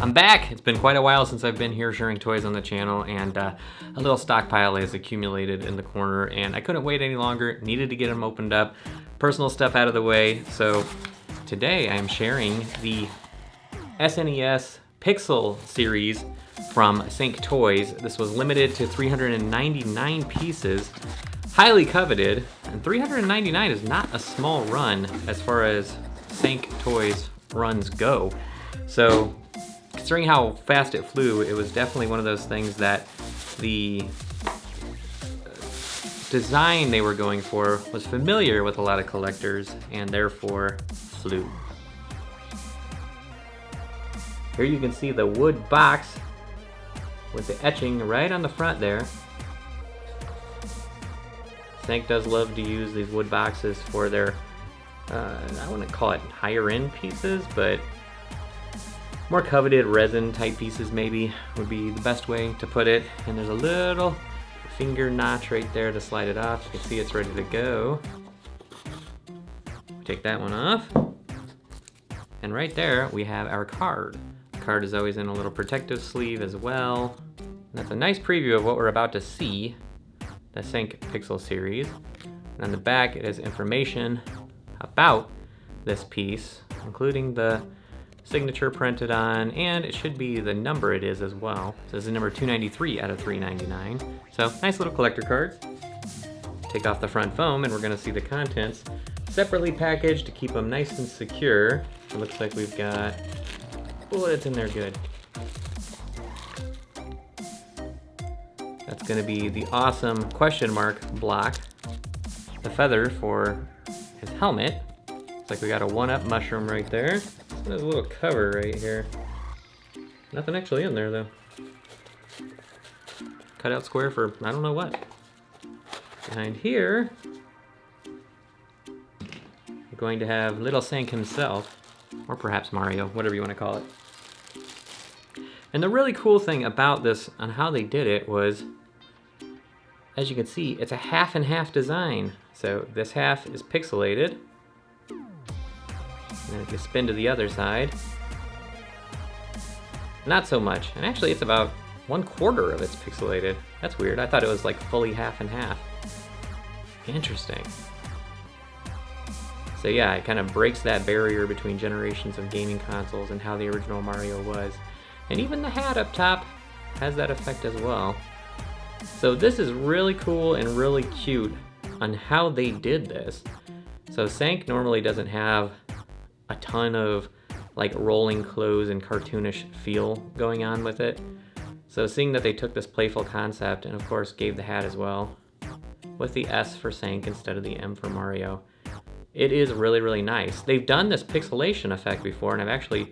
I'm back! It's been quite a while since I've been here sharing toys on the channel, and a little stockpile has accumulated in the corner, and I couldn't wait any longer, needed to get them opened up, personal stuff out of the way, so today I'm sharing the SNES Pixel Series from Sank Toys. This was limited to 399 pieces, highly coveted, and 399 is not a small run as far as Sank Toys runs go. So considering how fast it flew, it was definitely one of those things that the design they were going for was familiar with a lot of collectors and therefore flew. Here you can see the wood box with the etching right on the front there. Sank does love to use these wood boxes for their, I wouldn't call it higher end pieces, but more coveted resin type pieces maybe would be the best way to put it. And there's a little finger notch right there to slide it off. You can see it's ready to go. Take that one off. And right there we have our card. The card is always in a little protective sleeve as well. And that's a nice preview of what we're about to see, the Sank Pixel series. And on the back it has information about this piece, including the signature printed on, and it should be the number it is as well. So this is number 293 out of 399. So nice little collector card. Take off the front foam and we're gonna see the contents separately packaged to keep them nice and secure. It looks like we've got, oh, it's in there good. That's gonna be the awesome question mark block, the feather for his helmet. Looks like we got a one-up mushroom right there. There's a little cover right here. Nothing actually in there though. Cut out square for I don't know what. Behind here, we're going to have little Sank himself, or perhaps Mario, whatever you want to call it. And the really cool thing about this on how they did it was, as you can see, it's a half and half design. So this half is pixelated. And if you spin to the other side, not so much. And actually it's about 1/4 of it's pixelated. That's weird. I thought it was like fully half and half. Interesting. So yeah, it kind of breaks that barrier between generations of gaming consoles and how the original Mario was. And even the hat up top has that effect as well. So this is really cool and really cute on how they did this. So Sank normally doesn't have a ton of like rolling clothes and cartoonish feel going on with it. So seeing that they took this playful concept and of course gave the hat as well, with the S for Sank instead of the M for Mario, it is really, really nice. They've done this pixelation effect before, and I've actually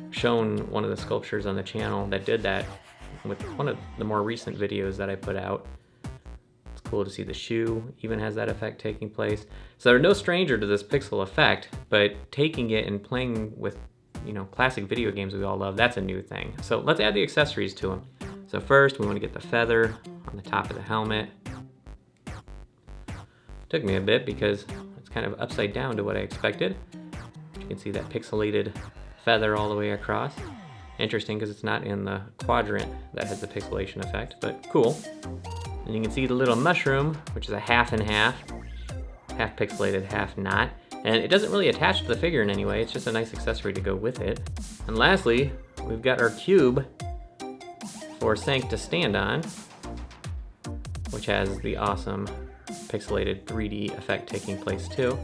shown one of the sculptures on the channel that did that with one of the more recent videos that I put out. Cool to see the shoe even has that effect taking place. So they're no stranger to this pixel effect, but taking it and playing with, you know, classic video games we all love, that's a new thing. So let's add the accessories to them. So first we want to get the feather on the top of the helmet. Took me a bit because it's kind of upside down to what I expected. You can see that pixelated feather all the way across. Interesting because it's not in the quadrant that has the pixelation effect, but cool. And you can see the little mushroom, which is a half and half pixelated, half not. And it doesn't really attach to the figure in any way, it's just a nice accessory to go with it. And lastly, we've got our cube for Sank to stand on, which has the awesome pixelated 3D effect taking place too.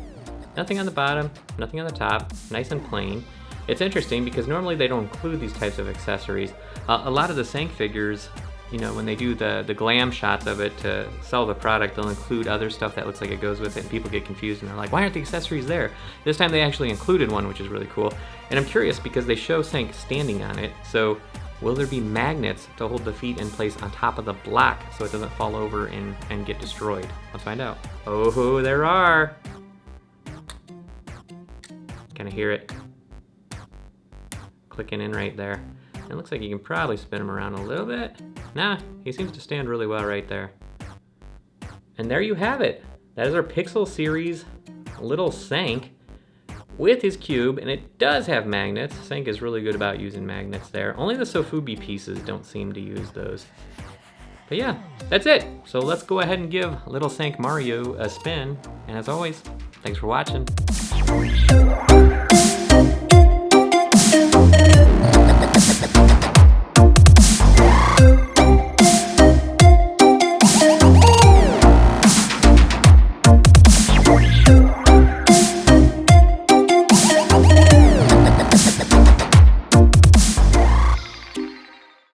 Nothing on the bottom, nothing on the top, nice and plain. It's interesting because normally they don't include these types of accessories. A lot of the Sank figures, you know, when they do the glam shots of it to sell the product, they'll include other stuff that looks like it goes with it, and people get confused and they're like, why aren't the accessories there? This time they actually included one, which is really cool. And I'm curious because they show Sank standing on it, so will there be magnets to hold the feet in place on top of the block so it doesn't fall over and get destroyed? Let's find out. Oh, there are! Kind of hear it clicking in right there. It looks like you can probably spin him around a little bit. Nah, he seems to stand really well right there. And there you have it. That is our Pixel Series little Sank with his cube, and it does have magnets. Sank is really good about using magnets there. Only the Sofubi pieces don't seem to use those. But yeah, that's it. So let's go ahead and give Little Sank Mario a spin. And as always, thanks for watching.